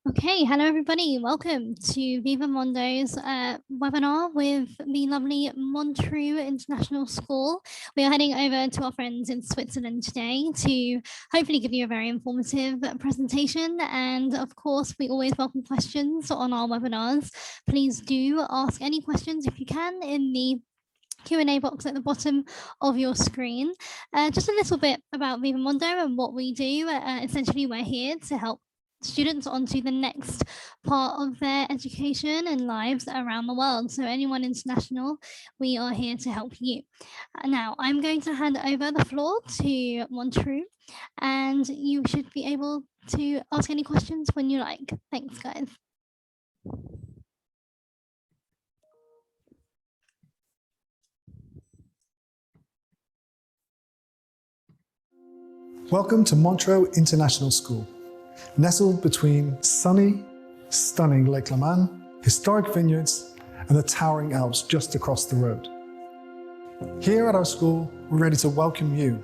Okay, hello everybody. Welcome to Viva-Mundo's webinar with the lovely Montreux International School. We are heading over to our friends in Switzerland today to hopefully give you a very informative presentation. And of course, we always welcome questions on our webinars. Please do ask any questions if you can in the Q&A box at the bottom of your screen. Just a little bit about Viva-Mundo and what we do. Essentially, we're here to help students onto the next part of their education and lives around the world. So anyone international, we are here to help you. Now, I'm going to hand over the floor to Montreux, and you should be able to ask any questions when you like. Thanks, guys. Welcome to Montreux International School. Nestled between sunny, stunning Lake Leman, historic vineyards, and the towering Alps just across the road. Here at our school, we're ready to welcome you,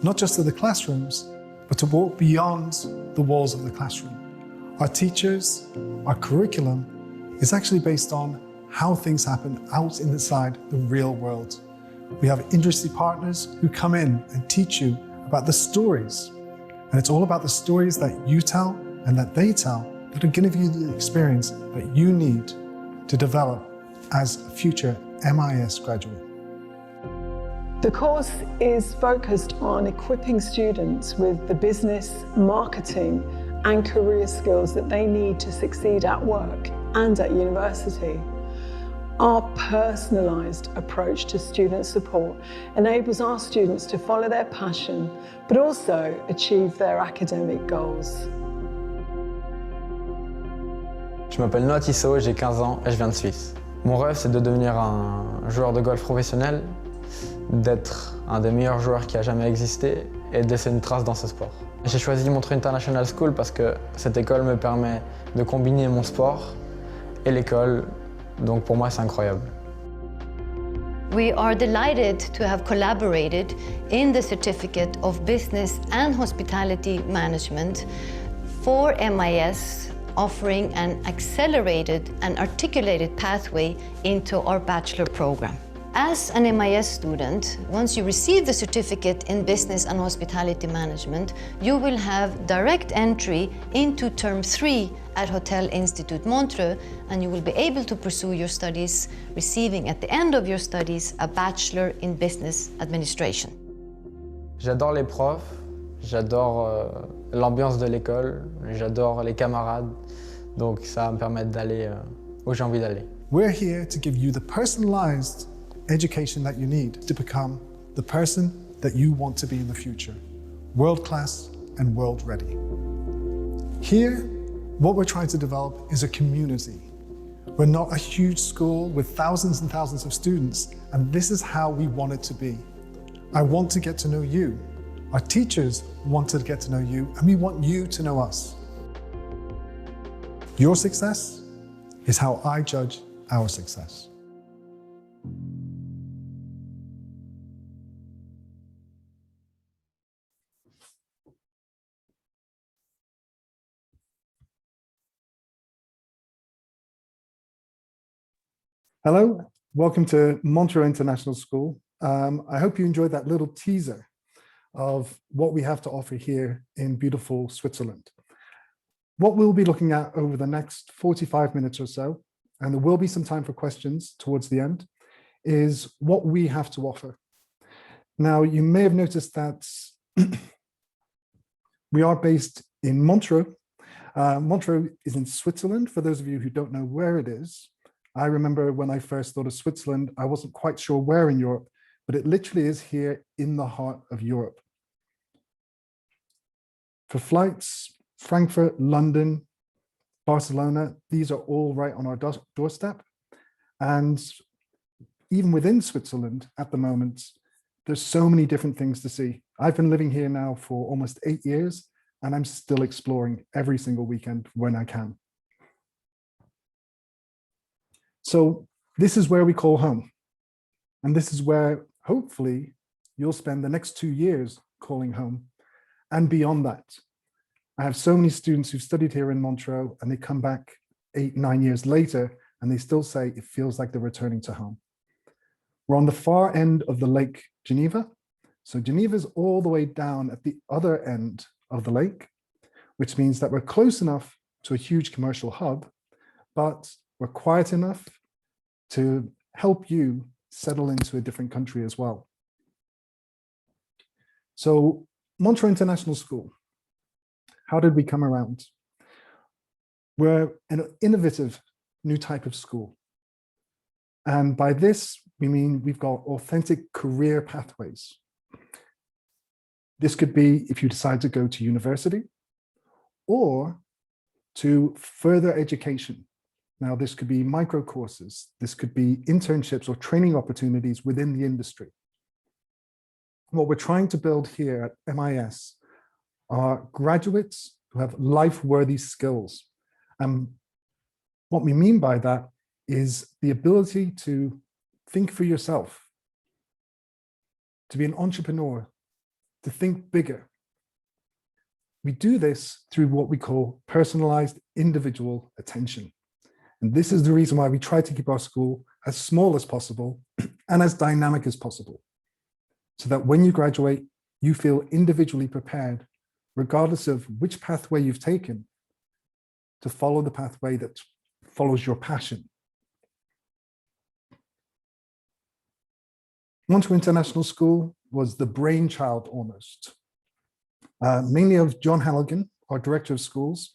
not just to the classrooms, but to walk beyond the walls of the classroom. Our teachers, our curriculum is actually based on how things happen out inside the real world. We have industry partners who come in and teach you about the stories. And it's all about the stories that you tell and that they tell that are going to give you the experience that you need to develop as a future MIS graduate. The course is focused on equipping students with the business, marketing, and career skills that they need to succeed at work and at university. Our personalised approach to student support enables our students to follow their passion, but also achieve their academic goals. Je m'appelle Noah Tissot, j'ai 15 ans et je viens de Suisse. Mon rêve, c'est de devenir un joueur de golf professionnel, d'être un des meilleurs joueurs qui a jamais existé et de laisser une trace dans ce sport. J'ai choisi Montreux International School parce que cette école me permet de combiner mon sport et l'école. Donc pour moi, c'est incroyable. We are delighted to have collaborated in the Certificate of Business and Hospitality Management for MIS, offering an accelerated and articulated pathway into our bachelor program. As an MIS student, once you receive the certificate in Business and Hospitality Management, you will have direct entry into Term 3 at Hotel Institute Montreux, and you will be able to pursue your studies, receiving at the end of your studies a Bachelor in Business Administration. J'adore les profs, j'adore l'ambiance de l'école, j'adore les camarades, donc ça va me permettre d'aller où j'ai envie d'aller. We're here to give you the personalized education that you need to become the person that you want to be in the future, world-class and world-ready. Here, what we're trying to develop is a community. We're not a huge school with thousands and thousands of students, and this is how we want it to be. I want to get to know you. Our teachers want to get to know you, and we want you to know us. Your success is how I judge our success. Hello, welcome to Montreux International School. I hope you enjoyed that little teaser of what we have to offer here in beautiful Switzerland. What we'll be looking at over the next 45 minutes or so, and there will be some time for questions towards the end, is what we have to offer. Now, you may have noticed that we are based in Montreux. Montreux is in Switzerland, for those of you who don't know where it is. I remember when I first thought of Switzerland, I wasn't quite sure where in Europe, but it literally is here in the heart of Europe. For flights, Frankfurt, London, Barcelona, these are all right on our doorstep. And even within Switzerland at the moment, there's so many different things to see. I've been living here now for almost 8 years, and I'm still exploring every single weekend when I can. So this is where we call home. And this is where hopefully you'll spend the next 2 years calling home and beyond that. I have so many students who've studied here in Montreux and they come back 8, 9 years later and they still say it feels like they're returning to home. We're on the far end of the Lake Geneva. So Geneva is all the way down at the other end of the lake, which means that we're close enough to a huge commercial hub, but we're quiet enough to help you settle into a different country as well. So Montreux International School, how did we come around? We're an innovative new type of school. And by this, we mean we've got authentic career pathways. This could be if you decide to go to university or to further education. Now, this could be micro courses. This could be internships or training opportunities within the industry. What we're trying to build here at MIS are graduates who have life-worthy skills. And what we mean by that is the ability to think for yourself, to be an entrepreneur, to think bigger. We do this through what we call personalized individual attention. And this is the reason why we try to keep our school as small as possible and as dynamic as possible, so that when you graduate, you feel individually prepared, regardless of which pathway you've taken, to follow the pathway that follows your passion. Montreux International School was the brainchild almost, mainly of John Halligan, our director of schools.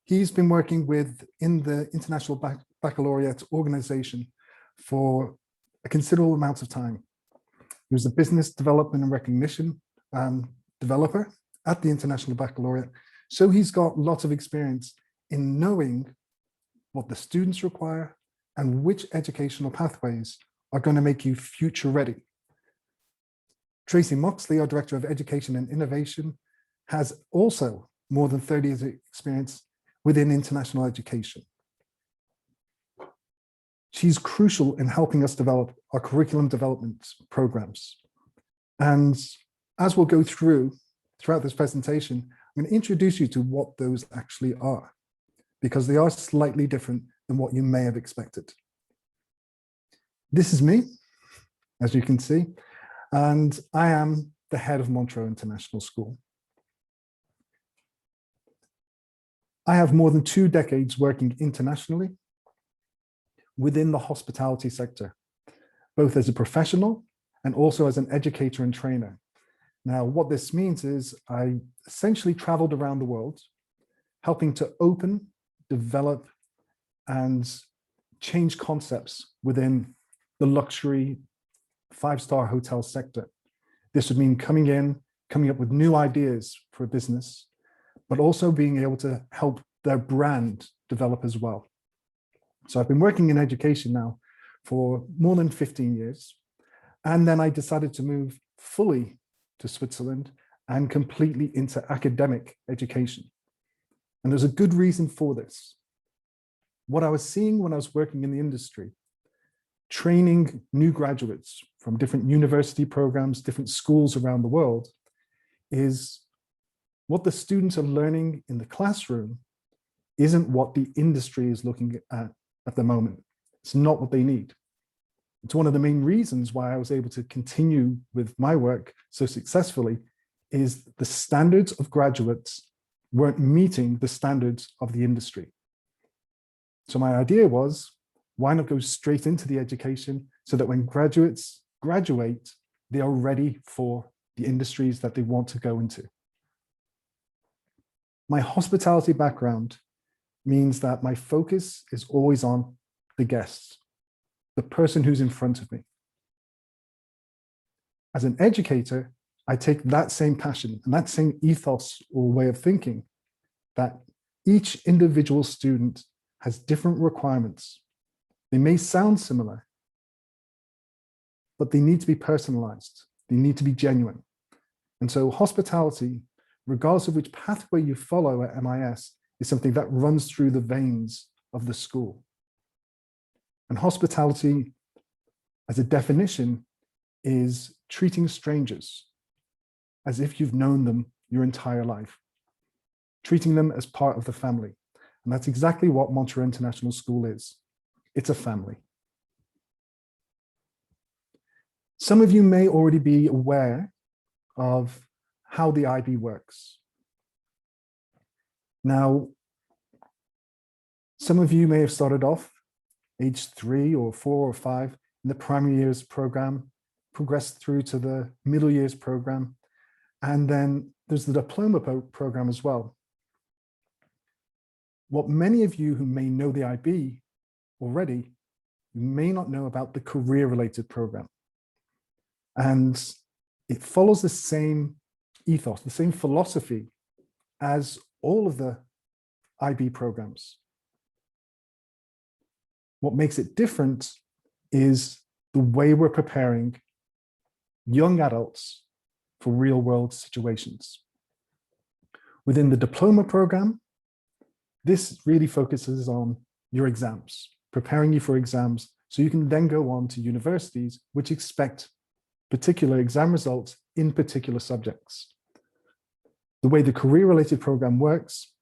He's been working in the International Baccalaureate organization for a considerable amount of time. He was a business development and recognition developer at the International Baccalaureate. So he's got lots of experience in knowing what the students require and which educational pathways are going to make you future ready. Tracy Moxley, our Director of Education and Innovation, has also more than 30 years of experience within international education. She's crucial in helping us develop our curriculum development programs. And as we'll go throughout this presentation, I'm going to introduce you to what those actually are, because they are slightly different than what you may have expected. This is me, as you can see, and I am the head of Montreux International School. I have more than 2 decades working internationally within the hospitality sector, both as a professional and also as an educator and trainer. Now, what this means is I essentially traveled around the world, helping to open, develop, and change concepts within the luxury 5-star hotel sector. This would mean coming up with new ideas for a business, but also being able to help their brand develop as well. So I've been working in education now for more than 15 years. And then I decided to move fully to Switzerland and completely into academic education. And there's a good reason for this. What I was seeing when I was working in the industry, training new graduates from different university programs, different schools around the world, is what the students are learning in the classroom isn't what the industry is looking at the moment. It's not what they need. It's one of the main reasons why I was able to continue with my work so successfully is the standards of graduates weren't meeting the standards of the industry. So my idea was, why not go straight into the education so that when graduates graduate, they are ready for the industries that they want to go into. My hospitality background means that my focus is always on the guests, the person who's in front of me. As an educator, I take that same passion and that same ethos or way of thinking that each individual student has different requirements. They may sound similar, but they need to be personalized. They need to be genuine. And so hospitality, regardless of which pathway you follow at MIS, is something that runs through the veins of the school. And hospitality, as a definition, is treating strangers as if you've known them your entire life. treating them as part of the family. And that's exactly what Montreux International School is. It's a family. Some of you may already be aware of how the IB works. Now, some of you may have started off age 3 or 4 or 5 in the primary years program, progressed through to the middle years program, and then there's the diploma program as well. What many of you who may know the IB already may not know about the career-related program. And it follows the same ethos, the same philosophy as all of the IB programs. What makes it different is the way we're preparing young adults for real-world situations. Within the diploma program, this really focuses on your exams, preparing you for exams, so you can then go on to universities which expect particular exam results in particular subjects. The way the career-related program works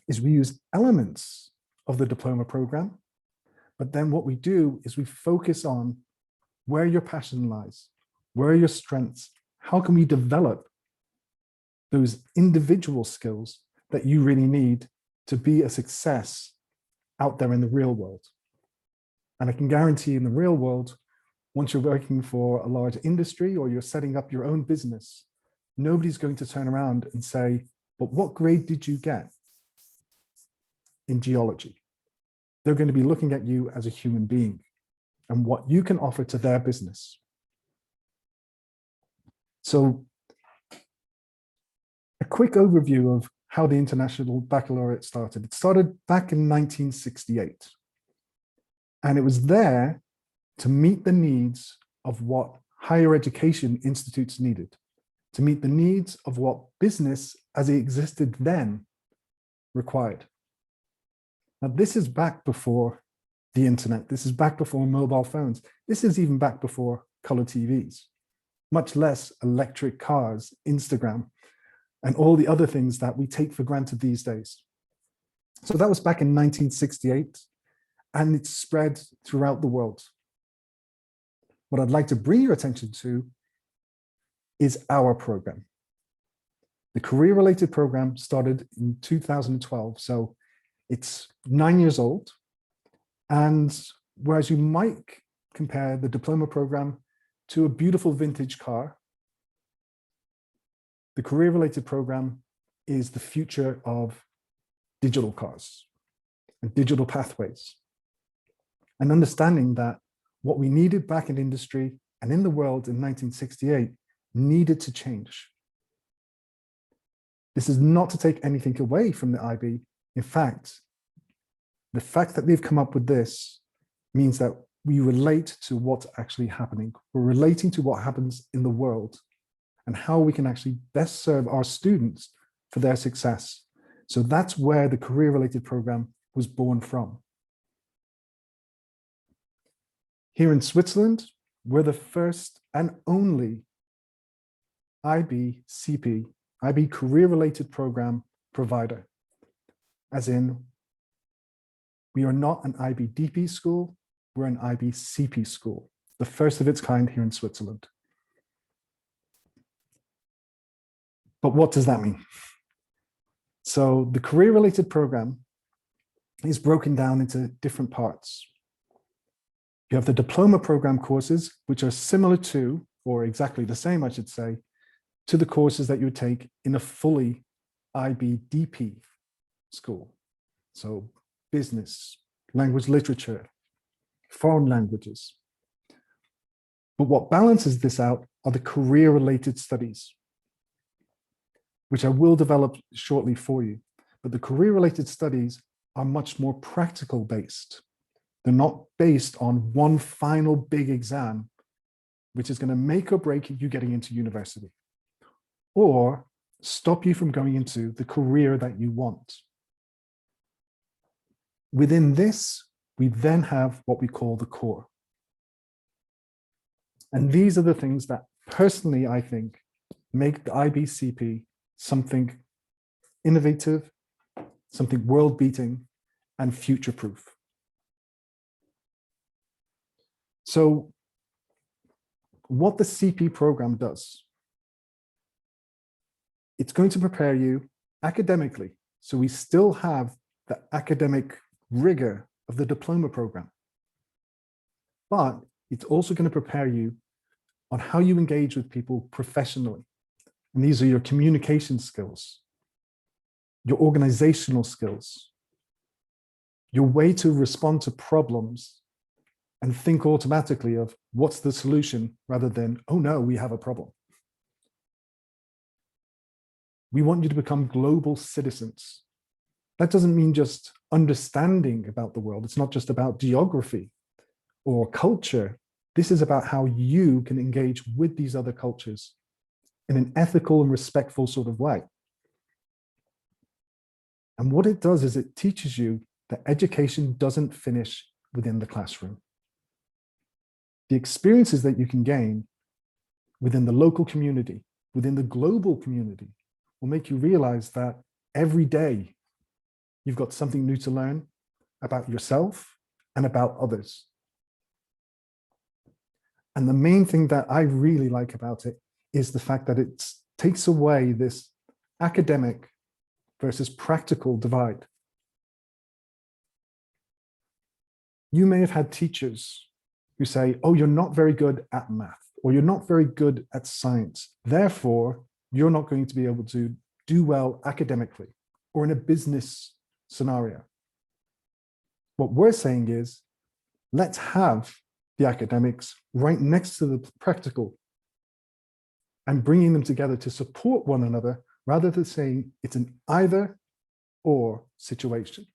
is we use elements of the diploma program, but then what we do is we focus on where your passion lies, where are your strengths, how can we develop those individual skills that you really need to be a success out there in the real world. And I can guarantee in the real world, once you're working for a large industry or you're setting up your own business, nobody's going to turn around and say, but what grade did you get in geology? They're going to be looking at you as a human being and what you can offer to their business. So a quick overview of how the International Baccalaureate started. It started back in 1968. And it was there to meet the needs of what higher education institutes needed, to meet the needs of what business as it existed then required. Now, this is back before the internet. This is back before mobile phones. This is even back before color TVs, much less electric cars, Instagram, and all the other things that we take for granted these days. So that was back in 1968, and it's spread throughout the world. What I'd like to bring your attention to is our program. The career-related program started in 2012, so it's 9 years old. And whereas you might compare the diploma program to a beautiful vintage car, the career-related program is the future of digital cars and digital pathways. And understanding that what we needed back in industry and in the world in 1968 needed to change. This is not to take anything away from the IB. In fact, the fact that they've come up with this means that we relate to what's actually happening. We're relating to what happens in the world and how we can actually best serve our students for their success. So that's where the career-related program was born from. Here in Switzerland, we're the first and only IBCP, IB career-related program provider. As in, we are not an IBDP school, we're an IBCP school, the first of its kind here in Switzerland. But what does that mean? So the career-related program is broken down into different parts. You have the diploma program courses, which are similar to, or exactly the same, I should say, to the courses that you would take in a fully IBDP school. So business, language literature, foreign languages. But what balances this out are the career-related studies, which I will develop shortly for you. But the career-related studies are much more practical based. They're not based on one final big exam, which is going to make or break you getting into university, or stop you from going into the career that you want. Within this, we then have what we call the core. And these are the things that personally, I think, make the IBCP something innovative, something world-beating, and future-proof. So what the CP program does, it's going to prepare you academically. So we still have the academic rigor of the diploma program, but it's also going to prepare you on how you engage with people professionally. And these are your communication skills, your organizational skills, your way to respond to problems and think automatically of what's the solution rather than, oh no, we have a problem. We want you to become global citizens. That doesn't mean just understanding about the world. It's not just about geography or culture. This is about how you can engage with these other cultures in an ethical and respectful sort of way. And what it does is it teaches you that education doesn't finish within the classroom. The experiences that you can gain within the local community, within the global community, will make you realize that every day you've got something new to learn about yourself and about others. And the main thing that I really like about it is the fact that it takes away this academic versus practical divide. You may have had teachers who say, oh, you're not very good at math, or you're not very good at science. Therefore, you're not going to be able to do well academically or in a business scenario. What we're saying is, let's have the academics right next to the practical and bringing them together to support one another rather than saying it's an either or situation.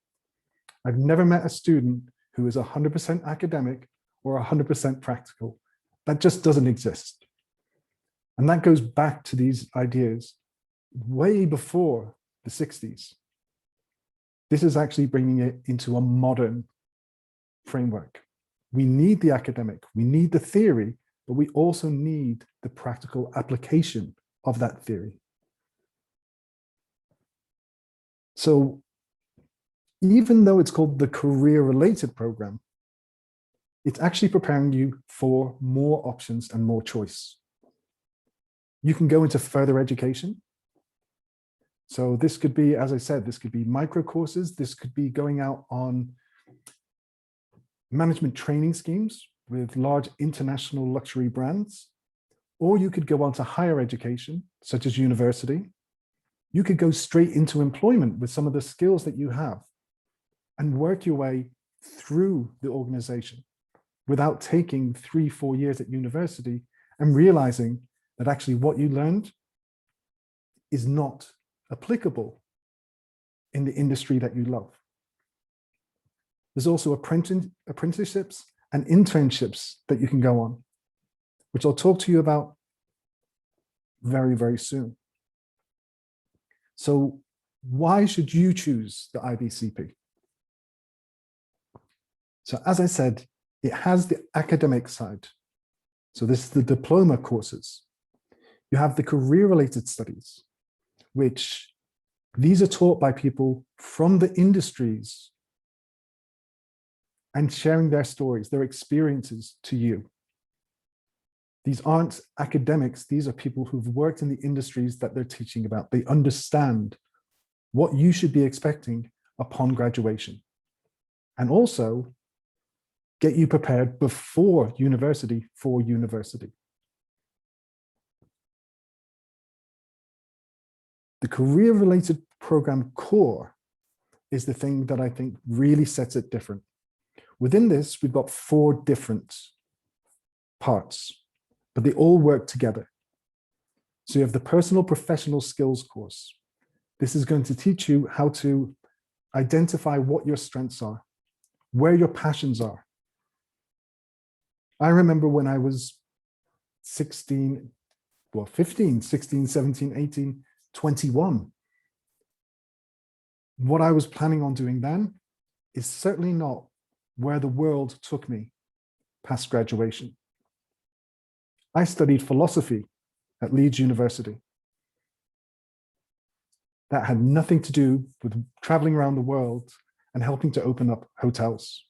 I've never met a student who is 100% academic or 100% practical. That just doesn't exist. And that goes back to these ideas way before the 60s. This is actually bringing it into a modern framework. We need the academic, we need the theory, but we also need the practical application of that theory. So even though it's called the career-related program, it's actually preparing you for more options and more choice. You can go into further education. So this could be, as I said, this could be micro courses. This could be going out on management training schemes with large international luxury brands. Or you could go on to higher education, such as university. You could go straight into employment with some of the skills that you have and work your way through the organization without taking 3-4 years at university and realizing that actually what you learned is not applicable in the industry that you love. There's also apprenticeships and internships that you can go on, which I'll talk to you about very, very soon. So why should you choose the IBCP? So as I said, it has the academic side. So this is the diploma courses. You have the career-related studies, which these are taught by people from the industries and sharing their stories, their experiences to you. These aren't academics, these are people who've worked in the industries that they're teaching about. They understand what you should be expecting upon graduation. And also get you prepared before university for university. The career-related program core is the thing that I think really sets it different. Within this, we've got 4 different parts, but they all work together. So you have the personal professional skills course. This is going to teach you how to identify what your strengths are, where your passions are. I remember when I was 15, 16, 17, 18, 21. What I was planning on doing then is certainly not where the world took me past graduation. I studied philosophy at Leeds University. that had nothing to do with traveling around the world and helping to open up hotels.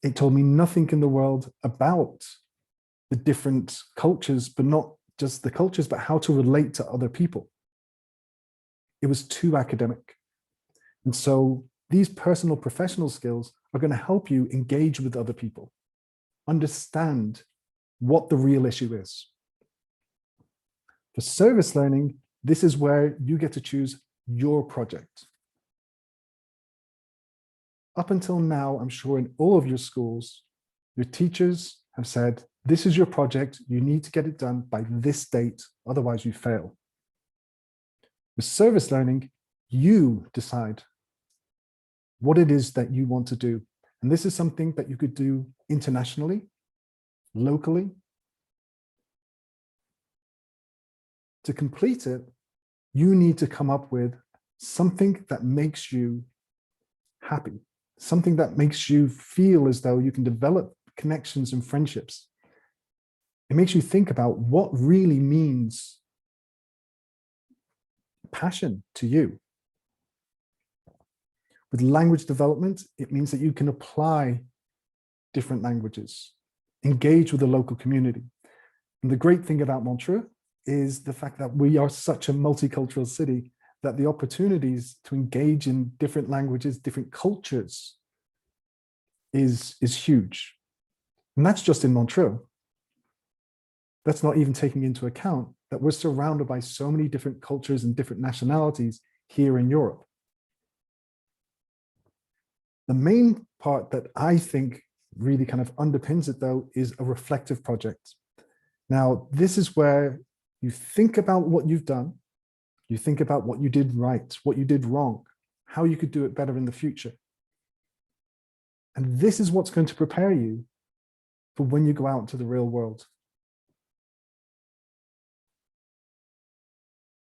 It told me nothing in the world about the different cultures, but not just the cultures, but how to relate to other people. It was too academic. And so these personal professional skills are going to help you engage with other people, understand what the real issue is. For service learning, this is where you get to choose your project. Up until now, I'm sure in all of your schools, your teachers have said, this is your project, you need to get it done by this date, otherwise you fail. With service learning, you decide what it is that you want to do. And this is something that you could do internationally, locally. To complete it, you need to come up with something that makes you happy, something that makes you feel as though you can develop connections and friendships. It makes you think about what really means passion to you. With language development, it means that you can apply different languages, engage with the local community. And the great thing about Montreux is the fact that we are such a multicultural city that the opportunities to engage in different languages, different cultures is huge. And that's just in Montreux. That's not even taking into account that we're surrounded by so many different cultures and different nationalities here in Europe. The main part that I think really kind of underpins it, though, is a reflective project. Now, this is where you think about what you've done, you think about what you did right, what you did wrong, how you could do it better in the future. And this is what's going to prepare you for when you go out into the real world.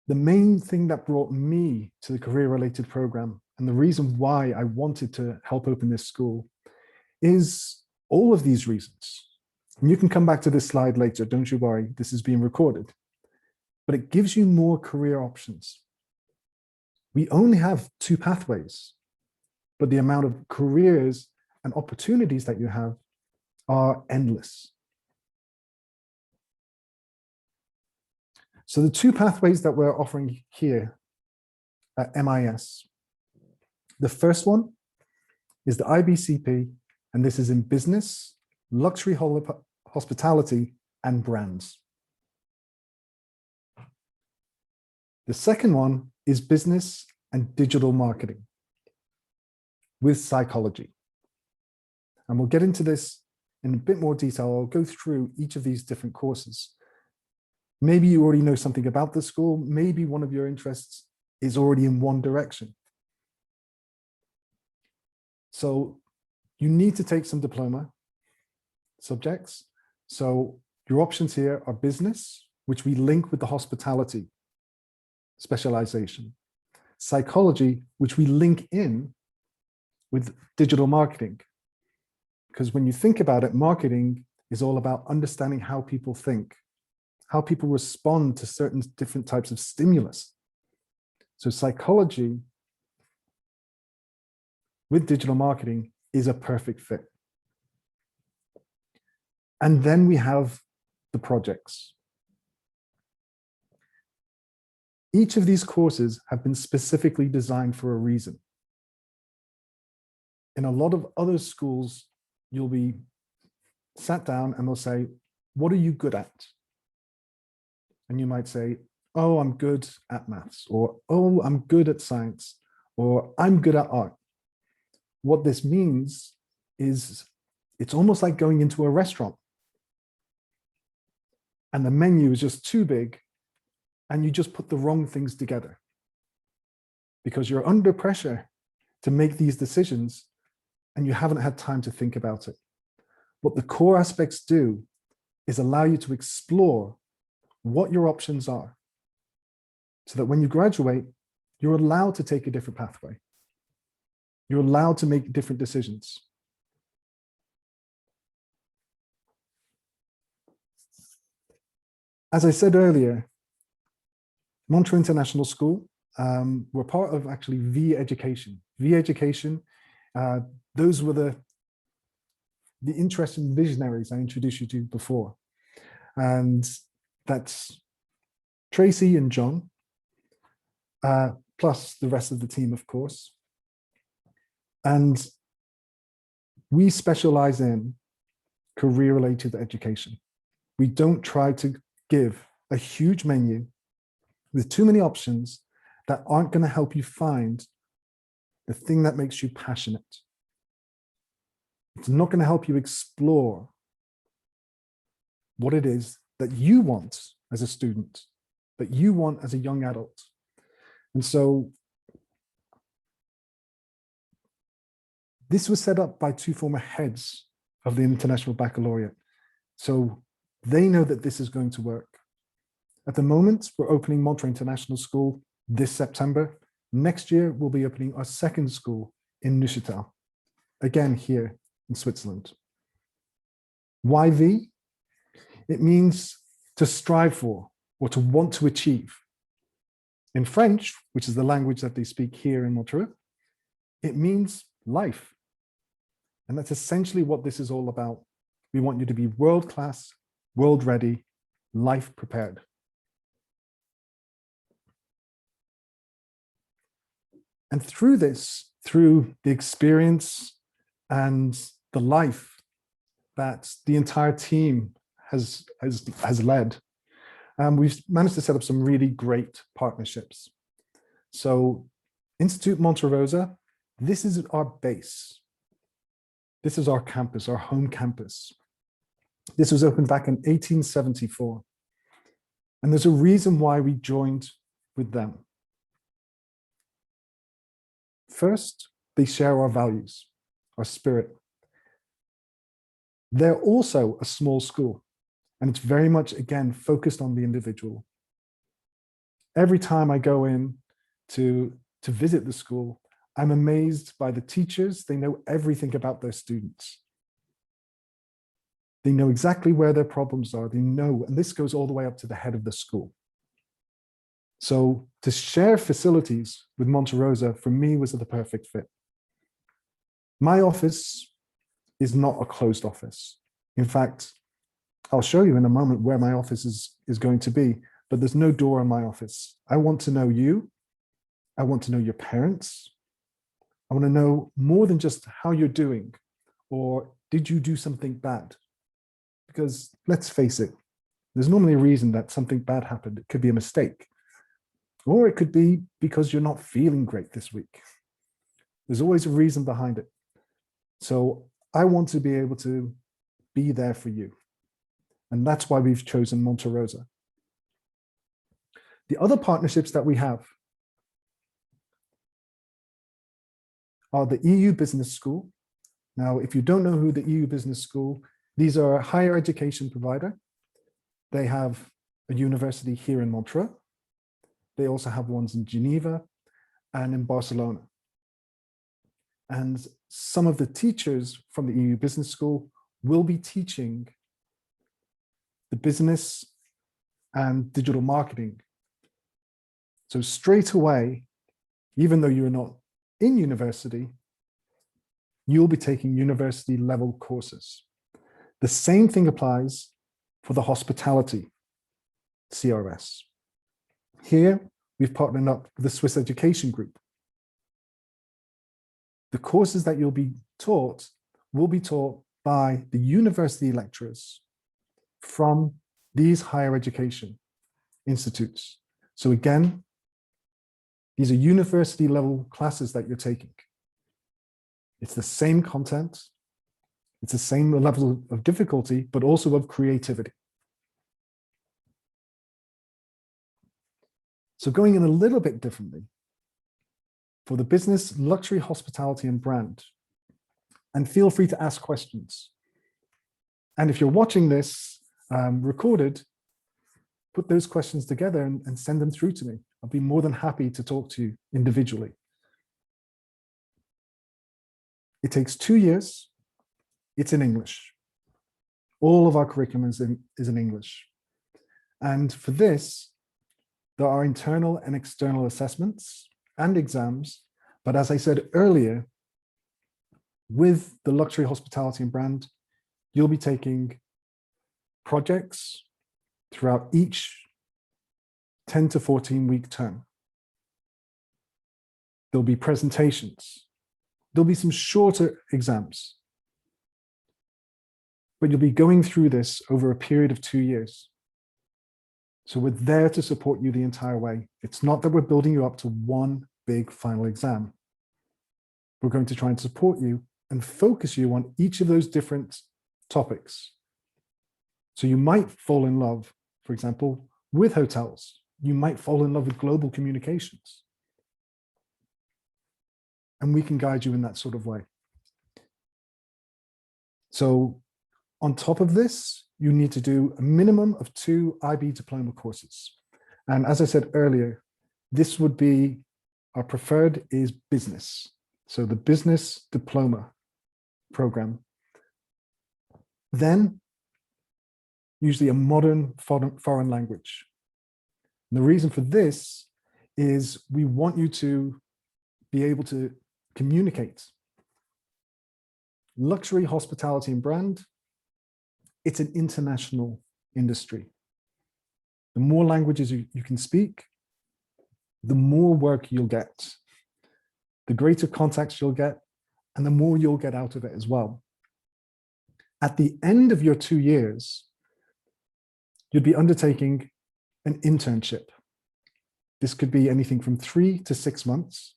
The main thing that brought me to the career-related program, and the reason why I wanted to help open this school, is all of these reasons. And you can come back to this slide later, don't you worry, this is being recorded. But it gives you more career options. We only have 2 pathways, but the amount of careers and opportunities that you have are endless. So the 2 pathways that we're offering here at MIS, the first one is the IBCP, and this is in business, luxury hospitality, and brands. The second one is business and digital marketing with psychology. And we'll get into this in a bit more detail. I'll go through each of these different courses. Maybe you already know something about the school. Maybe one of your interests is already in one direction. So you need to take some diploma subjects. So your options here are business, which we link with the hospitality specialization. Psychology, which we link in with digital marketing. Because when you think about it, marketing is all about understanding how people think, how people respond to certain different types of stimulus. So psychology with digital marketing is a perfect fit. And then we have the projects. Each of these courses have been specifically designed for a reason. In a lot of other schools, you'll be sat down and they'll say, what are you good at? And you might say, oh, I'm good at maths, or oh, I'm good at science, or I'm good at art. What this means is it's almost like going into a restaurant and the menu is just too big and you just put the wrong things together because you're under pressure to make these decisions and you haven't had time to think about it. What the core aspects do is allow you to explore what your options are so that when you graduate, you're allowed to take a different pathway. You're allowed to make different decisions. As I said earlier, Montreux International School, we're part of actually V-Education. V-Education, those were the interesting visionaries I introduced you to before. And that's Tracy and John, plus the rest of the team, of course. And we specialize in career-related education. We don't try to give a huge menu with too many options that aren't going to help you find the thing that makes you passionate. It's not going to help you explore what it is that you want as a student, that you want as a young adult. And so this was set up by two former heads of the International Baccalaureate. So they know that this is going to work. At the moment, we're opening Montreux International School this September. Next year, we'll be opening our second school in Neuchâtel, again here in Switzerland. Why V? It means to strive for or to want to achieve. In French, which is the language that they speak here in Montreux, it means life. And that's essentially what this is all about. We want you to be world-class, world-ready, life-prepared. And through this, through the experience and the life that the entire team has led, we've managed to set up some really great partnerships. So Institut Monte Rosa, this is our base. This is our campus, our home campus. This was opened back in 1874. And there's a reason why we joined with them. First, they share our values, our spirit. They're also a small school, and it's very much, again, focused on the individual. Every time I go in to visit the school, I'm amazed by the teachers. They know everything about their students. They know exactly where their problems are. They know, and this goes all the way up to the head of the school. So to share facilities with Monte Rosa, for me, was the perfect fit. My office is not a closed office. In fact, I'll show you in a moment where my office is going to be, but there's no door in my office. I want to know you. I want to know your parents. I want to know more than just how you're doing, or did you do something bad? Because let's face it, there's normally a reason that something bad happened. It could be a mistake, or it could be because you're not feeling great this week. There's always a reason behind it. So I want to be able to be there for you. And that's why we've chosen Monte Rosa. The other partnerships that we have are the EU Business School. Now, if you don't know who the EU Business School, these are a higher education provider. They have a university here in Montreux. They also have ones in Geneva and in Barcelona. And some of the teachers from the EU Business School will be teaching the business and digital marketing. So straight away, even though you're not in university, you'll be taking university level courses. The same thing applies for the hospitality CRS. Here, we've partnered up with the Swiss Education Group. The courses that you'll be taught will be taught by the university lecturers from these higher education institutes. So again, these are university level classes that you're taking. It's the same content, it's the same level of difficulty, but also of creativity. So going in a little bit differently, for the business, luxury, hospitality, and brand, and feel free to ask questions. And if you're watching this recorded, put those questions together and send them through to me. I'll be more than happy to talk to you individually. It takes 2 years. It's in English. All of our curriculum is in English. And for this, there are internal and external assessments and exams. But as I said earlier, with the luxury hospitality and brand, you'll be taking projects throughout each 10 to 14-week term. There'll be presentations. There'll be some shorter exams. But you'll be going through this over a period of 2 years. So we're there to support you the entire way. It's not that we're building you up to one big final exam. We're going to try and support you and focus you on each of those different topics. So you might fall in love, for example, with hotels. You might fall in love with global communications. And we can guide you in that sort of way. So on top of this, you need to do a minimum of 2 IB diploma courses. And as I said earlier, this would be, our preferred is business. So the business diploma program. Then usually a modern foreign language. And the reason for this is we want you to be able to communicate. Luxury hospitality and brand, it's an international industry. The more languages you can speak, the more work you'll get, the greater contacts you'll get, and the more you'll get out of it as well. At the end of your 2 years, you'd be undertaking an internship. This could be anything from 3 to 6 months,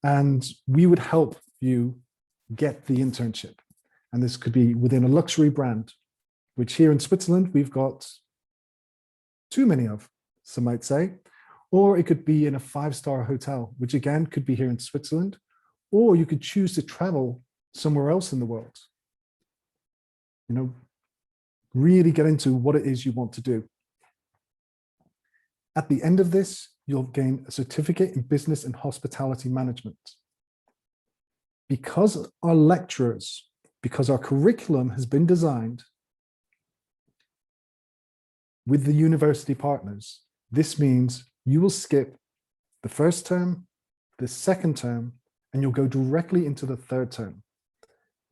and we would help you get the internship. And this could be within a luxury brand, which here in Switzerland, we've got too many of, some might say, or it could be in a 5-star hotel, which again could be here in Switzerland, or you could choose to travel somewhere else in the world. You know, really get into what it is you want to do. At the end of this, you'll gain a certificate in business and hospitality management. Because our lecturers, because our curriculum has been designed with the university partners, this means you will skip the first term, the second term, and you'll go directly into the third term.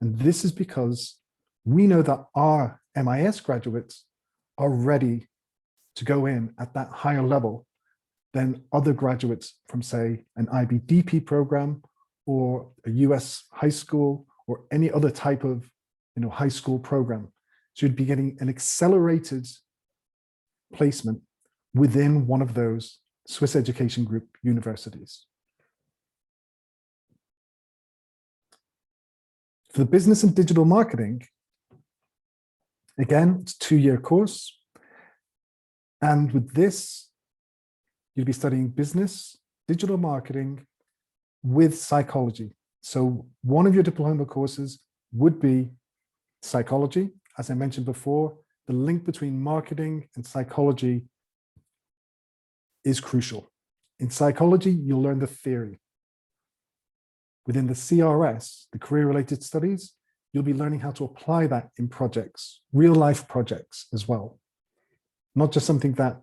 And this is because we know that our MIS graduates are ready to go in at that higher level than other graduates from, say, an IBDP program or a US high school or any other type of, high school program. So you'd be getting an accelerated placement within one of those Swiss Education Group universities. For the business and digital marketing, again, it's a 2-year course. And with this, you'll be studying business, digital marketing with psychology. So one of your diploma courses would be psychology. As I mentioned before, the link between marketing and psychology is crucial. In psychology, you'll learn the theory. Within the CRS, the career-related studies, you'll be learning how to apply that in projects, real-life projects as well. Not just something that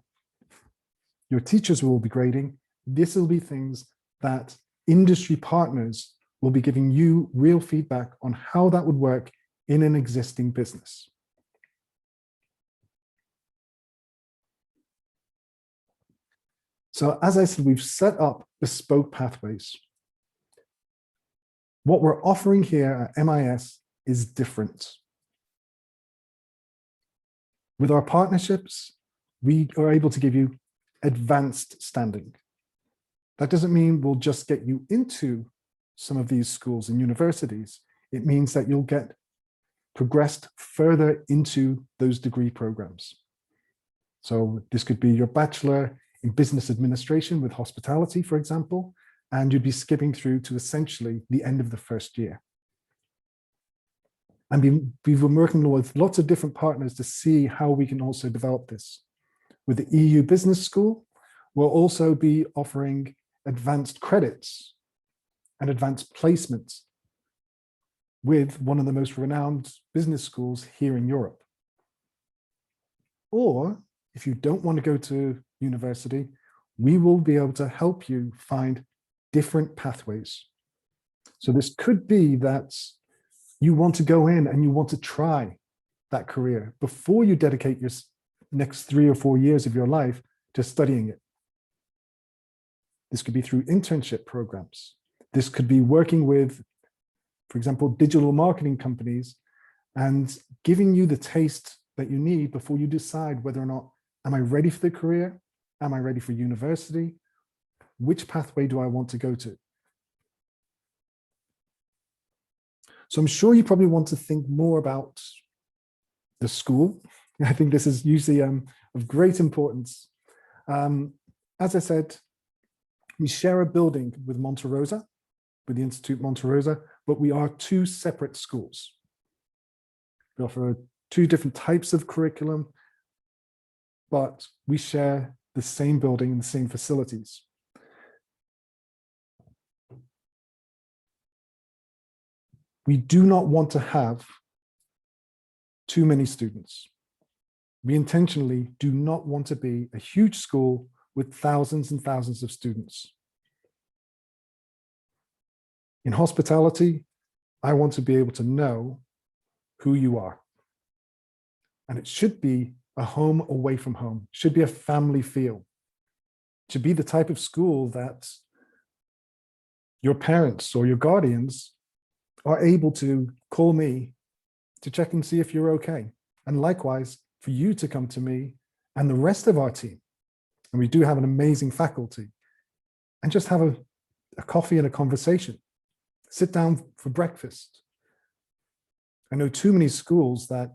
your teachers will be grading. This will be things that industry partners will be giving you real feedback on how that would work in an existing business. So as I said, we've set up bespoke pathways. What we're offering here at MIS is different. With our partnerships, we are able to give you advanced standing. That doesn't mean we'll just get you into some of these schools and universities. It means that you'll get progressed further into those degree programs. So this could be your bachelor in business administration with hospitality, for example, and you'd be skipping through to essentially the end of the first year. And we've been working with lots of different partners to see how we can also develop this. With the EU Business School, we'll also be offering advanced credits and advanced placements with one of the most renowned business schools here in Europe. Or if you don't want to go to university, we will be able to help you find different pathways. So this could be that you want to go in and you want to try that career before you dedicate your next 3 or 4 years of your life to studying it. This could be through internship programs. This could be working with, for example, digital marketing companies and giving you the taste that you need before you decide whether or not, am I ready for the career? Am I ready for university? Which pathway do I want to go to? So I'm sure you probably want to think more about the school. I think this is usually of great importance. As I said, we share a building with Montreux, with the Institute Montreux, but we are 2 separate schools. We offer 2 different types of curriculum, but we share the same building and the same facilities. We do not want to have too many students. We intentionally do not want to be a huge school with thousands and thousands of students. In hospitality, I want to be able to know who you are. And it should be a home away from home. It should be a family feel. It should be the type of school that your parents or your guardians are able to call me to check and see if you're okay. And likewise, for you to come to me and the rest of our team, and we do have an amazing faculty, and just have a coffee and a conversation. Sit down for breakfast. I know too many schools that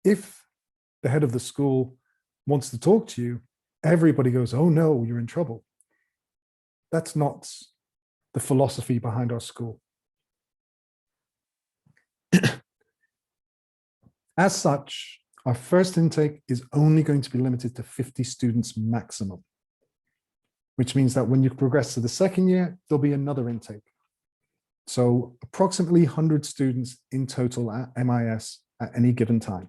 if the head of the school wants to talk to you, everybody goes, oh no, you're in trouble. That's not the philosophy behind our school. As such, our first intake is only going to be limited to 50 students maximum, which means that when you progress to the second year, there'll be another intake. So approximately 100 students in total at MIS at any given time,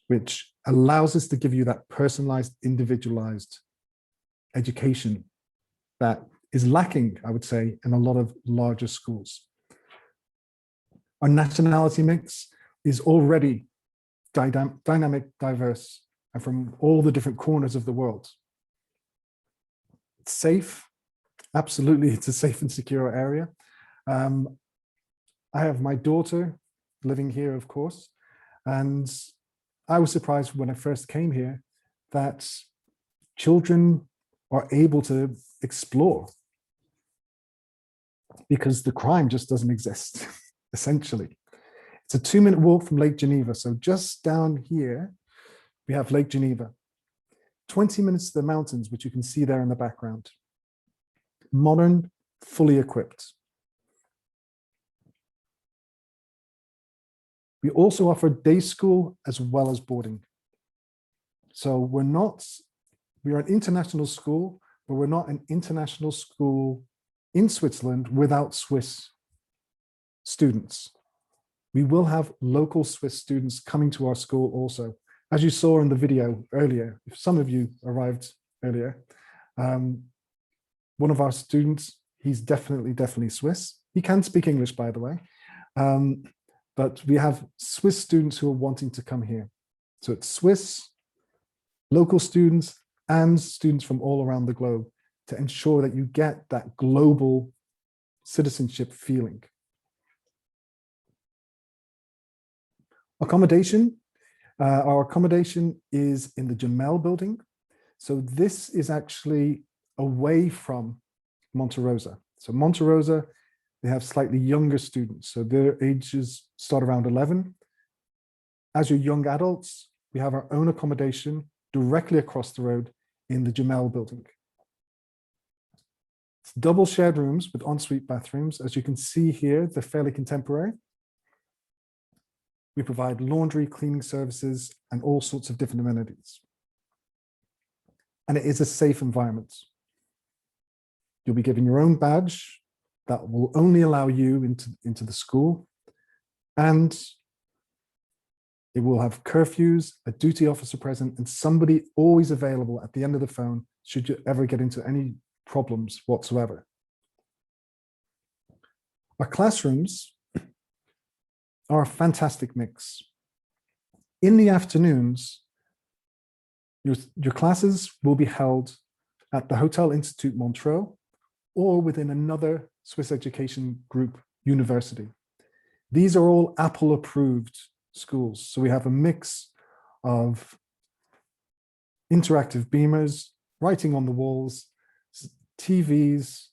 which allows us to give you that personalized, individualized education that is lacking, I would say, in a lot of larger schools. Our nationality mix is already dynamic, diverse, and from all the different corners of the world. It's safe. Absolutely, it's a safe and secure area. I have my daughter living here, of course, and I was surprised when I first came here that children are able to explore because the crime just doesn't exist, essentially. It's a 2-minute walk from Lake Geneva. So just down here, we have Lake Geneva. 20 minutes to the mountains, which you can see there in the background. Modern, fully equipped. We also offer day school as well as boarding. So we are an international school, but we're not an international school in Switzerland without Swiss students. We will have local Swiss students coming to our school also. As you saw in the video earlier, if some of you arrived earlier, one of our students, he's definitely Swiss. He can speak English, by the way. But we have Swiss students who are wanting to come here. So it's Swiss, local students, and students from all around the globe to ensure that you get that global citizenship feeling. Accommodation. Our accommodation is in the Jamel building. So this is actually away from Montreux. So Montreux, they have slightly younger students. So their ages start around 11. As your young adults, we have our own accommodation directly across the road in the Jamel building. It's double shared rooms with ensuite bathrooms. As you can see here, they're fairly contemporary. We provide laundry, cleaning services, and all sorts of different amenities. And it is a safe environment. You'll be given your own badge that will only allow you into the school. And it will have curfews, a duty officer present, and somebody always available at the end of the phone should you ever get into any problems whatsoever. Our classrooms are a fantastic mix. In the afternoons, your classes will be held at the Hotel Institute Montreux or within another Swiss education group university. These are all Apple approved schools. So we have a mix of interactive beamers, writing on the walls, TVs,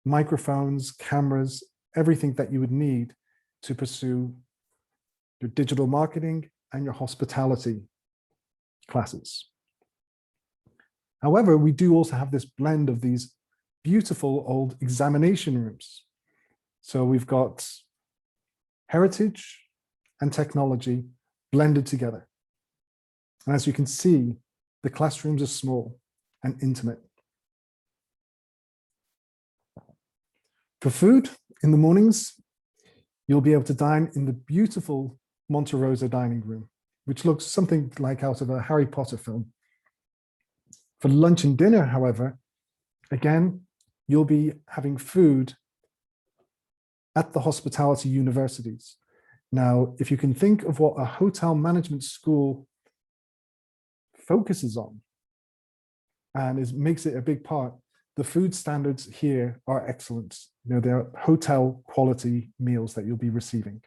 microphones, cameras, everything that you would need to pursue your digital marketing and your hospitality classes. However, we do also have this blend of these beautiful old examination rooms. So we've got heritage and technology blended together. And as you can see, the classrooms are small and intimate. For food, in the mornings, you'll be able to dine in the beautiful Monte Rosa dining room, which looks something like out of a Harry Potter film. For lunch and dinner, however, again, you'll be having food at the hospitality universities. Now, if you can think of what a hotel management school focuses on and makes it a big part, the food standards here are excellent. You know, they're hotel quality meals that you'll be receiving.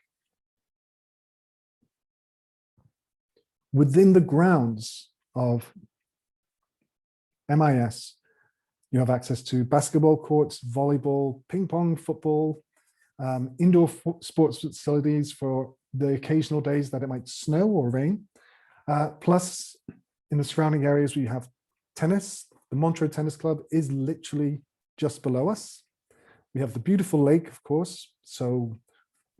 Within the grounds of MIS, you have access to basketball courts, volleyball, ping pong, football, indoor sports facilities for the occasional days that it might snow or rain. Plus, in the surrounding areas, we have tennis. The Montreux Tennis Club is literally just below us. We have the beautiful lake, of course, so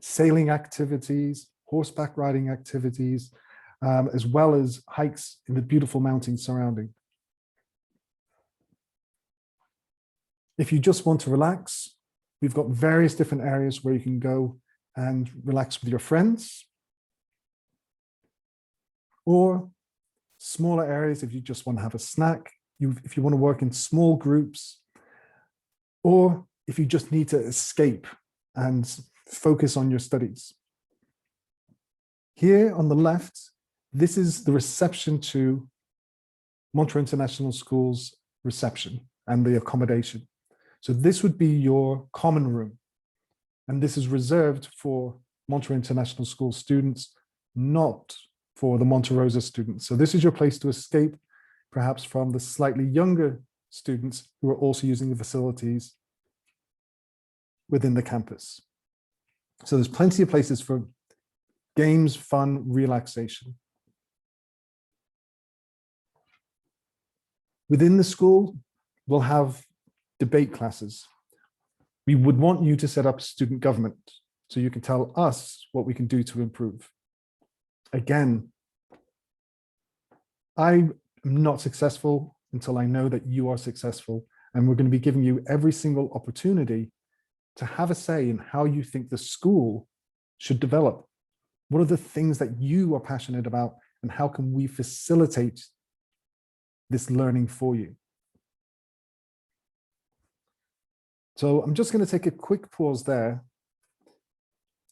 sailing activities, horseback riding activities, as well as hikes in the beautiful mountains surrounding. If you just want to relax, we've got various different areas where you can go and relax with your friends, or smaller areas if you just want to have a snack, if you want to work in small groups, or if you just need to escape and focus on your studies. Here on the left, this is the reception to Montreux International School's reception and the accommodation. So this would be your common room. And this is reserved for Montreux International School students, not for the Monte Rosa students. So this is your place to escape, perhaps from the slightly younger students who are also using the facilities within the campus. So there's plenty of places for games, fun, relaxation. Within the school, we'll have debate classes. We would want you to set up student government so you can tell us what we can do to improve. Again, I am not successful until I know that you are successful, and we're going to be giving you every single opportunity to have a say in how you think the school should develop. What are the things that you are passionate about, and how can we facilitate this learning for you? So I'm just going to take a quick pause there,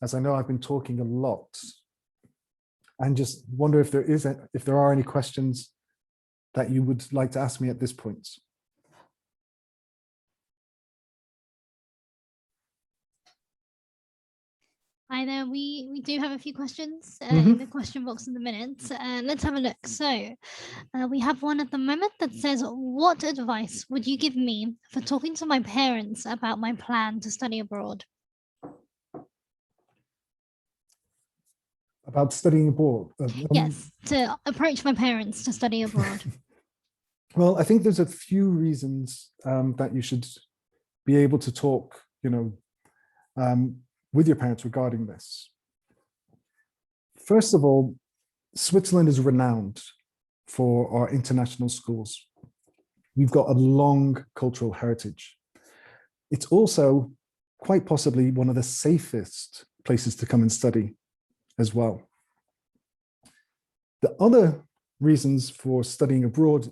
as I know I've been talking a lot, and just wonder if there are any questions that you would like to ask me at this point. Hi there, we do have a few questions in the question box in the minute. Let's have a look. So we have one at the moment that says, what advice would you give me for talking to my parents about my plan to study abroad? About studying abroad? Yes, to approach my parents to study abroad. Well, I think there's a few reasons that you should be able to talk, with your parents regarding this. First of all, Switzerland is renowned for our international schools. We've got a long cultural heritage. It's also quite possibly one of the safest places to come and study as well. The other reasons for studying abroad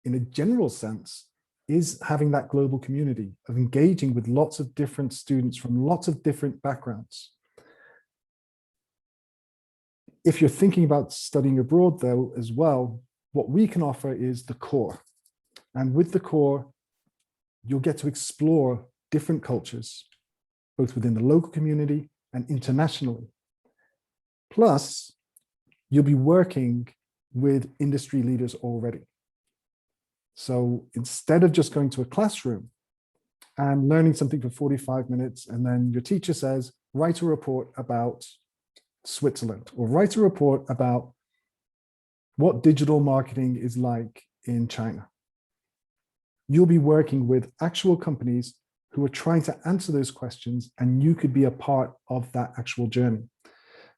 in a general sense, is having that global community of engaging with lots of different students from lots of different backgrounds. If you're thinking about studying abroad, though, as well, what we can offer is the core. And with the core, you'll get to explore different cultures, both within the local community and internationally. Plus, you'll be working with industry leaders already. So instead of just going to a classroom and learning something for 45 minutes, and then your teacher says, write a report about Switzerland, or write a report about what digital marketing is like in China. You'll be working with actual companies who are trying to answer those questions, and you could be a part of that actual journey.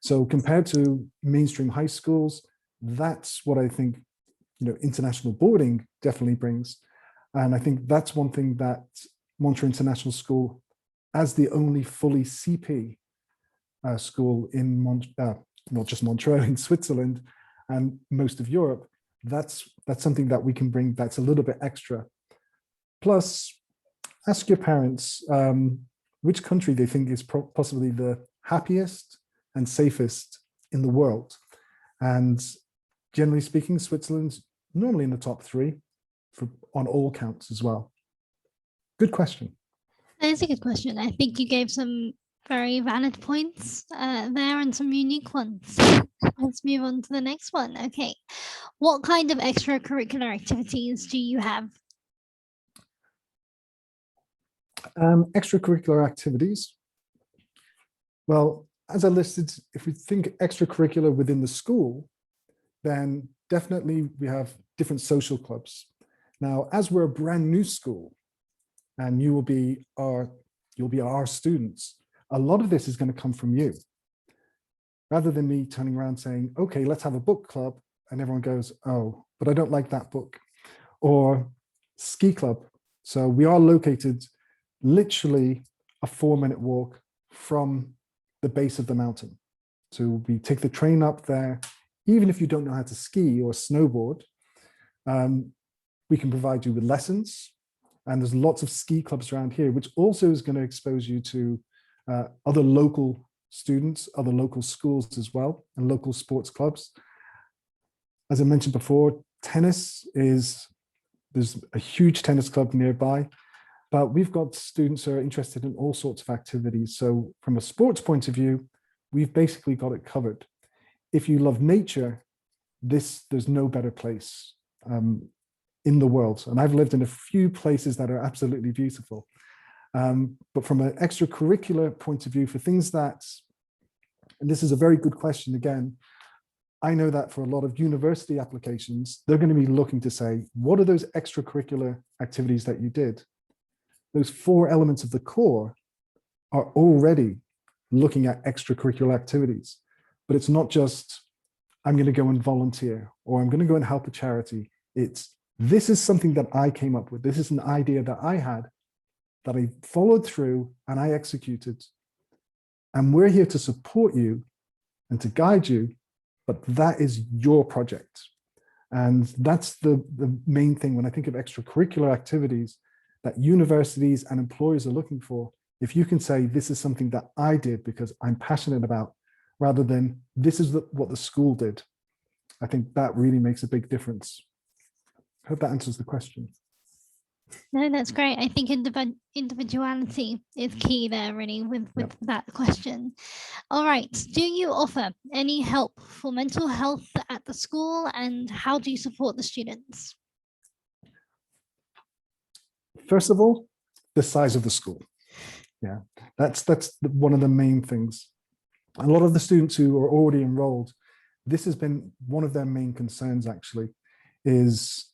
So compared to mainstream high schools, that's what I think, international boarding definitely brings. And I think that's one thing that Montreux International School, as the only fully CP school in not just Montreux, in Switzerland and most of Europe, that's something that we can bring that's a little bit extra. Plus, ask your parents which country they think is possibly the happiest and safest in the world. And generally speaking, Switzerland's normally in the top 3 on all counts as well. Good question. That is a good question. I think you gave some very valid points there and some unique ones. Let's move on to the next one. Okay. What kind of extracurricular activities do you have? Extracurricular activities. Well, as I listed, if we think extracurricular within the school, then definitely we have different social clubs. Now, as we're a brand new school, and you'll be our students, a lot of this is going to come from you. Rather than me turning around saying, okay, let's have a book club, and everyone goes, oh, but I don't like that book. Or ski club. So we are located literally a 4-minute walk from the base of the mountain. So we take the train up there. Even if you don't know how to ski or snowboard, we can provide you with lessons. And there's lots of ski clubs around here, which also is going to expose you to other local students, other local schools as well, and local sports clubs. As I mentioned before, there's a huge tennis club nearby, but we've got students who are interested in all sorts of activities. So from a sports point of view, we've basically got it covered. If you love nature, there's no better place in the world. And I've lived in a few places that are absolutely beautiful. But from an extracurricular point of view, for things that, and this is a very good question again, I know that for a lot of university applications, they're going to be looking to say, what are those extracurricular activities that you did? Those 4 elements of the core are already looking at extracurricular activities. But it's not just, I'm going to go and volunteer, or I'm going to go and help a charity. This is something that I came up with. This is an idea that I had, that I followed through and I executed. And we're here to support you and to guide you, but that is your project. And that's the main thing when I think of extracurricular activities that universities and employers are looking for. If you can say, this is something that I did because I'm passionate about, rather than this is what the school did, I think that really makes a big difference. I hope that answers the question. No, that's great. I think individuality is key there, really, with that question. All right. Do you offer any help for mental health at the school, and how do you support the students? First of all, the size of the school. Yeah, that's one of the main things. A lot of the students who are already enrolled, this has been one of their main concerns, actually, is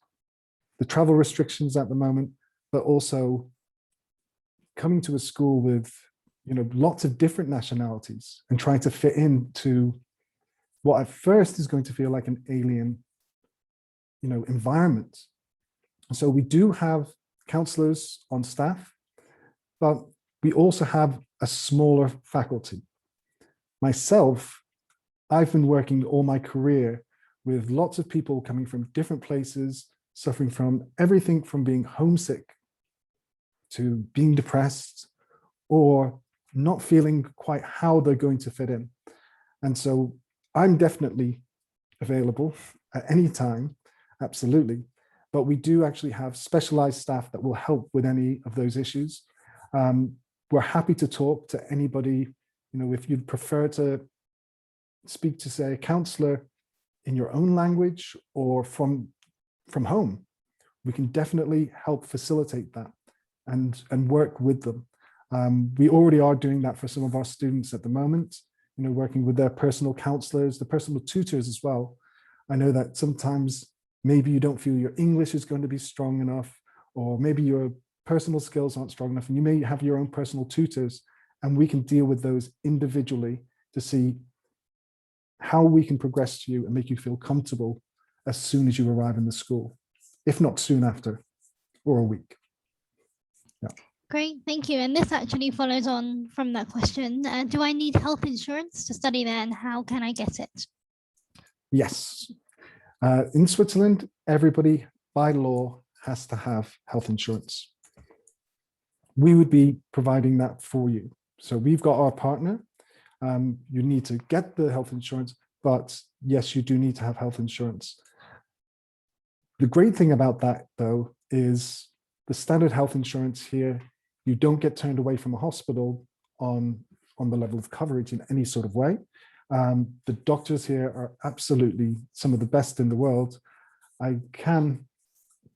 the travel restrictions at the moment, but also coming to a school with, lots of different nationalities and trying to fit into what at first is going to feel like an alien, environment. So we do have counselors on staff, but we also have a smaller faculty. Myself, I've been working all my career with lots of people coming from different places, suffering from everything from being homesick to being depressed or not feeling quite how they're going to fit in. And so I'm definitely available at any time, absolutely. But we do actually have specialized staff that will help with any of those issues. We're happy to talk to anybody. You know, if you'd prefer to speak to, say, a counselor in your own language or from home, we can definitely help facilitate that and work with them. We already are doing that for some of our students at the moment, you know, working with their personal counselors, the personal tutors as well. I know that sometimes maybe you don't feel your English is going to be strong enough, or maybe your personal skills aren't strong enough, and you may have your own personal tutors, and we can deal with those individually to see how we can progress you and make you feel comfortable as soon as you arrive in the school, if not soon after, or a week. Yeah. Great, thank you. And this actually follows on from that question. Do I need health insurance to study there, and how can I get it? Yes. In Switzerland, everybody by law has to have health insurance. We would be providing that for you. So we've got our partner. You need to get the health insurance, but yes, you do need to have health insurance. The great thing about that, though, is the standard health insurance here, you don't get turned away from a hospital on the level of coverage in any sort of way. The doctors here are absolutely some of the best in the world. I can,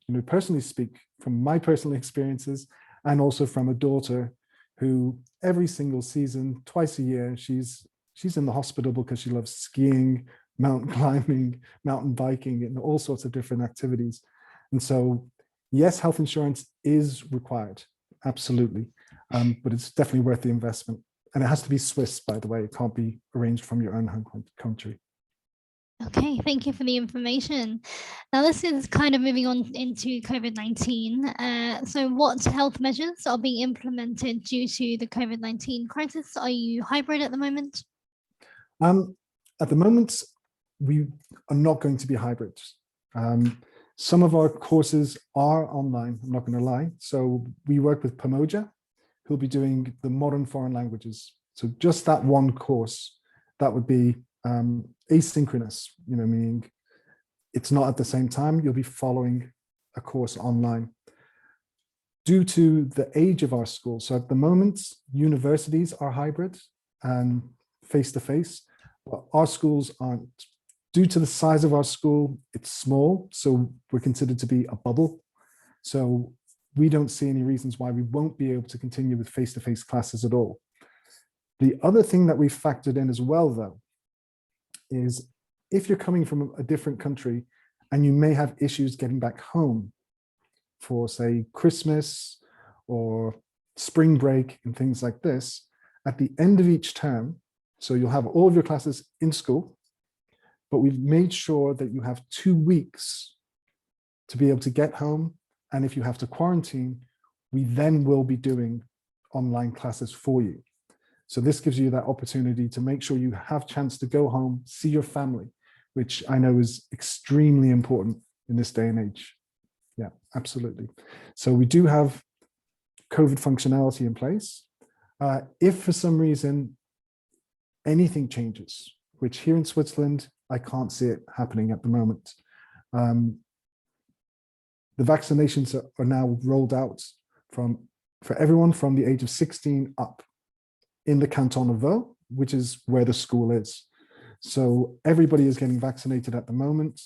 you know, personally speak from my personal experiences, and also from a daughter who every single season, twice a year, she's in the hospital because she loves skiing, mountain climbing, mountain biking, and all sorts of different activities. And so, yes, health insurance is required, absolutely, but it's definitely worth the investment. And it has to be Swiss, by the way. It can't be arranged from your own home country. Okay, thank you for the information. Now, this is kind of moving on into COVID-19. So what health measures are being implemented due to the COVID-19 crisis? Are you hybrid at the moment? At the moment, we are not going to be hybrid. Some of our courses are online, I'm not going to lie. So we work with Pomoja, who'll be doing the modern foreign languages. So just that one course, that would be asynchronous, you know, meaning it's not at the same time, you'll be following a course online. Due to the age of our school, so at the moment, universities are hybrid and face-to-face, but our schools aren't. Due to the size of our school, it's small, so we're considered to be a bubble. So we don't see any reasons why we won't be able to continue with face-to-face classes at all. The other thing that we've factored in as well, though, is if you're coming from a different country and you may have issues getting back home for, say, Christmas or spring break and things like this, at the end of each term, so you'll have all of your classes in school, but we've made sure that you have 2 weeks to be able to get home. And if you have to quarantine, we then will be doing online classes for you. So this gives you that opportunity to make sure you have a chance to go home, see your family, which I know is extremely important in this day and age. Yeah, absolutely. So we do have COVID functionality in place. If for some reason anything changes, which here in Switzerland, I can't see it happening at the moment. The vaccinations are now rolled out for everyone from the age of 16 up in the canton of Vaud, which is where the school is. So everybody is getting vaccinated at the moment.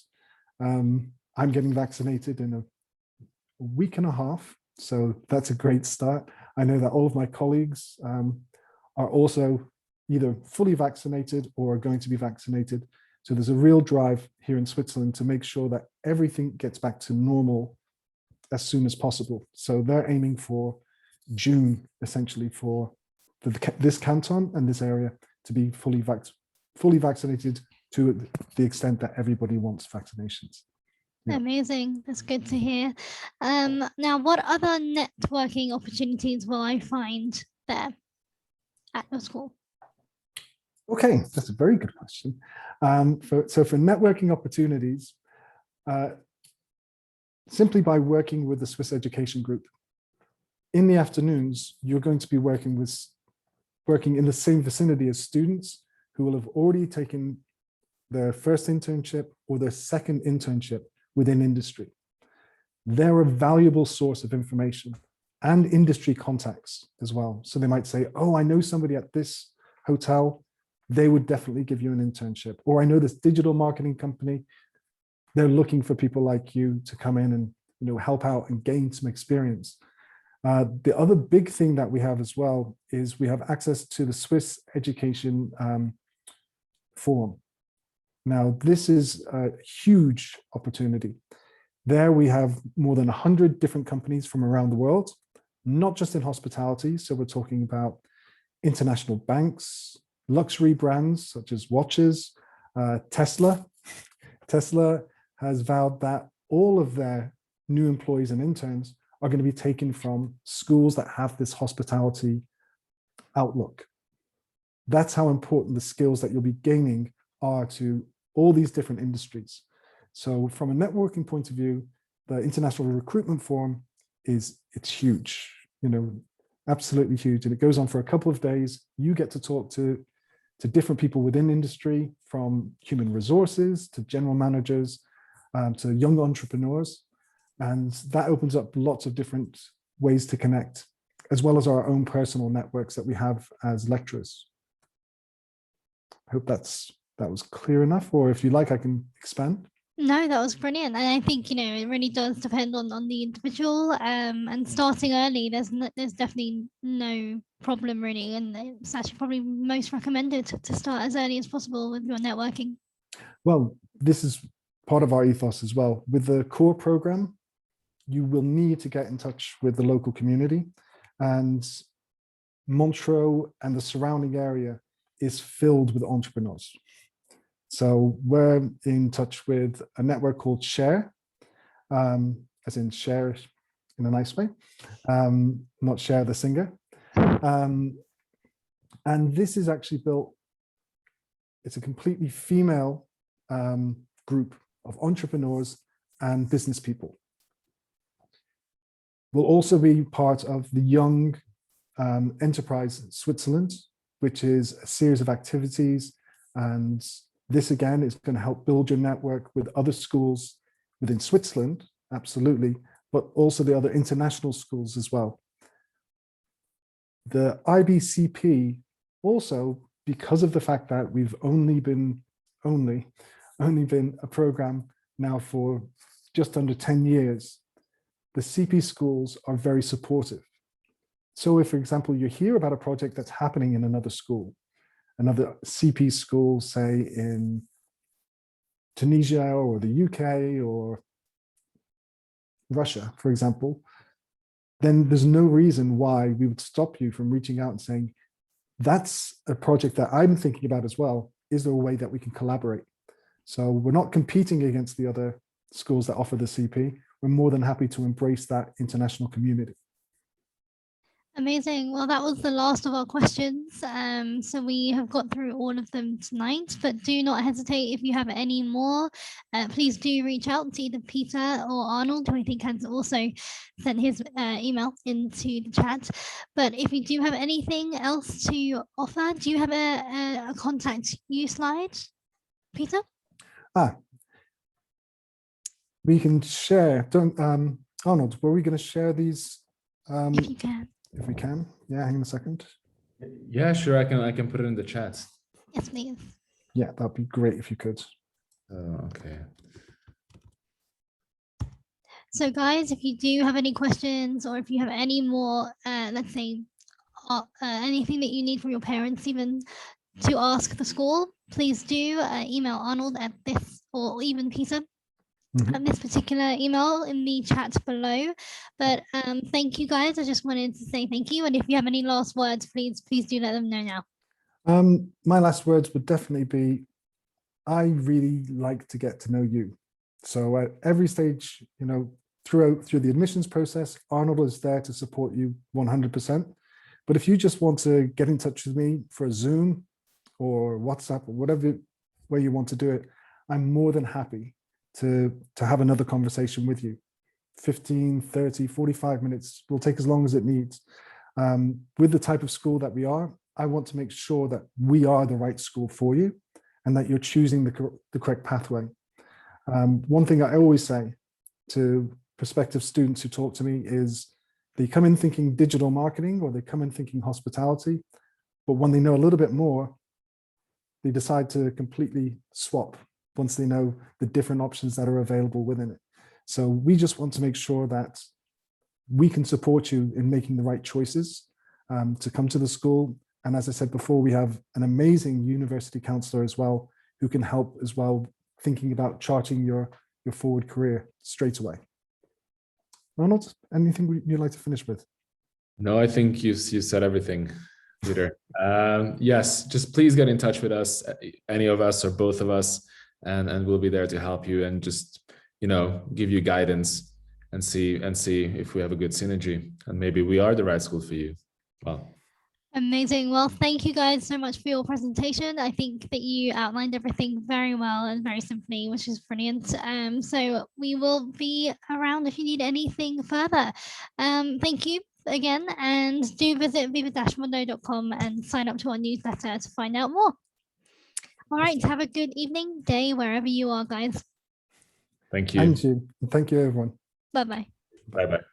I'm getting vaccinated in a week and a half, so that's a great start. I know that all of my colleagues are also either fully vaccinated or are going to be vaccinated. So there's a real drive here in Switzerland to make sure that everything gets back to normal as soon as possible. So they're aiming for June, essentially, for this canton and this area to be fully vaccinated to the extent that everybody wants vaccinations. Yeah. Amazing. That's good to hear. Now, what other networking opportunities will I find there at your school? Okay, that's a very good question. So for networking opportunities, simply by working with the Swiss Education Group. In the afternoons, you're going to be working in the same vicinity as students who will have already taken their first internship or their second internship within industry. They're a valuable source of information and industry contacts as well. So they might say, oh, I know somebody at this hotel, they would definitely give you an internship. Or I know this digital marketing company, they're looking for people like you to come in and help out and gain some experience. The other big thing that we have as well is we have access to the Swiss Education Forum. Now, this is a huge opportunity. There we have more than 100 different companies from around the world, not just in hospitality. So we're talking about international banks, luxury brands such as watches, Tesla. Tesla has vowed that all of their new employees and interns are going to be taken from schools that have this hospitality outlook. That's how important the skills that you'll be gaining are to all these different industries. So from a networking point of view, the International Recruitment Forum it's huge, absolutely huge. And it goes on for a couple of days. You get to talk to different people within industry, from human resources to general managers, to young entrepreneurs. And that opens up lots of different ways to connect, as well as our own personal networks that we have as lecturers. I hope that was clear enough, or if you like, I can expand. No, that was brilliant. And I think, it really does depend on the individual, and starting early, there's definitely no problem really. And it's actually probably most recommended to start as early as possible with your networking. Well, this is part of our ethos as well. With the core program, you will need to get in touch with the local community, and Montreux and the surrounding area is filled with entrepreneurs. So we're in touch with a network called Share, as in share in a nice way, not Share the singer. And this is actually built, it's a completely female group of entrepreneurs and business people. We'll also be part of the Young Enterprise Switzerland, which is a series of activities. And this again is going to help build your network with other schools within Switzerland, absolutely, but also the other international schools as well. The IBCP also, because of the fact that we've only been a program now for just under 10 years, the CP schools are very supportive. So if, for example, you hear about a project that's happening in another school, another CP school, say in Tunisia or the UK or Russia, for example, then there's no reason why we would stop you from reaching out and saying, that's a project that I'm thinking about as well. Is there a way that we can collaborate? So we're not competing against the other schools that offer the CP. We're more than happy to embrace that international community. Amazing. Well, that was the last of our questions. So we have got through all of them tonight, but do not hesitate if you have any more. Please do reach out to either Peter or Arnold, who I think has also sent his email into the chat. But if you do have anything else to offer, do you have a contact you slide, Peter? We can share. Arnold, were we going to share these? If you can. If we can, yeah, hang on a second. Yeah, sure, I can put it in the chat. Yes, please. Yeah, that'd be great if you could. Okay. So guys, if you do have any questions, or if you have any more, let's say, anything that you need from your parents even to ask the school, please do email Arnold at this, or even Peter at this particular email in the chat below. But thank you guys. I just wanted to say thank you. And if you have any last words, please do let them know now. My last words would definitely be, I really like to get to know you. So at every stage, through the admissions process, Arnold is there to support you 100%. But if you just want to get in touch with me for a Zoom or WhatsApp or whatever way you want to do it, I'm more than happy to have another conversation with you. 15, 30, 45 minutes. Will take as long as it needs. With the type of school that we are, I want to make sure that we are the right school for you and that you're choosing the correct pathway. One thing I always say to prospective students who talk to me is they come in thinking digital marketing or they come in thinking hospitality, but when they know a little bit more, they decide to completely swap once they know the different options that are available within it. So we just want to make sure that we can support you in making the right choices to come to the school. And as I said before, we have an amazing university counselor as well, who can help as well, thinking about charting your forward career straight away. Ronald, anything you'd like to finish with? No, I think you said everything, Peter. Yes, just please get in touch with us, any of us or both of us, and we'll be there to help you and just, give you guidance and see if we have a good synergy and maybe we are the right school for you. Well, amazing. Well, thank you guys so much for your presentation. I think that you outlined everything very well and very simply, which is brilliant. So we will be around if you need anything further. Thank you again, and do visit viva-mundo.com and sign up to our newsletter to find out more. All right, have a good evening, day, wherever you are, guys. thank you. And you. And thank you, everyone. Bye-bye. Bye-bye.